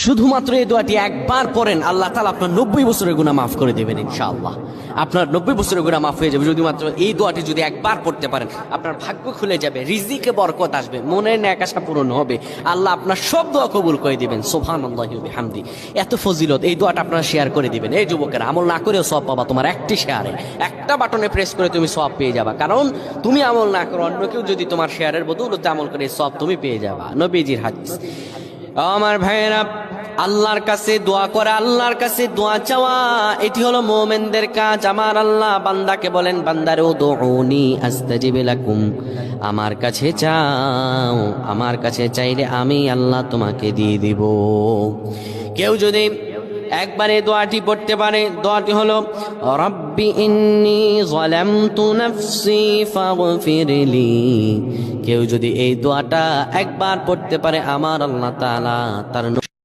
শুধুমাত্র এই দোয়াটি একবার পড়েন, আল্লাহ তাআলা আপনার 90 বছরের গুনাহ মাফ করে দেবেন ইনশাআল্লাহ। আপনার 90 বছরের গুনাহ মাফ হয়ে যাবে যদি মাত্র এই দোয়াটি যদি একবার পড়তে পারেন। আপনার ভাগ্য খুলে যাবে, রিজিকে বরকত আসবে, মনের ন্যাক আশা পূরণ হবে, আল্লাহ আপনার সব দোয়া কবুল করে দিবেন। সুবহানাল্লাহি ওয়া বিহামদি। এত ফজিলত, এই দোয়াটা আপনারা শেয়ার করে দিবেন। এই যুবকেরা, আমল না করেও সওয়াব পাবা। তোমার একটি শেয়ারে, একটা বাটনে প্রেস করে তুমি সওয়াব পেয়ে যাবা। কারণ তুমি আমল না করো, অন্য কেউ যদি তোমার শেয়ারের বদৌলতে আমল করে সওয়াব তুমি পেয়ে যাবা। নবীজির হাদিস। আমার ভাইয়েরা, আল্লাহর কাছে দোয়া করা, আল্লাহর কাছে দোয়া চাওয়া, এটি হলো মুমিনদের কাজ। আমার আল্লাহ বান্দাকে বলেন, বান্দারে উদউনি আস্তাজিব লাকুম, আমার কাছে চাও, আমার কাছে চাইলে আমি আল্লাহ তোমাকে দিয়ে দিব। কেউ যদি একবারে দোয়াটি পড়তে পারে, দোয়াটি হলো রব্বি ইন্নী যালামতু নাফসি ফাগফিরলি। কেউ যদি এই দোয়াটা একবার পড়তে পারে, আমার আল্লাহ তাআলা তার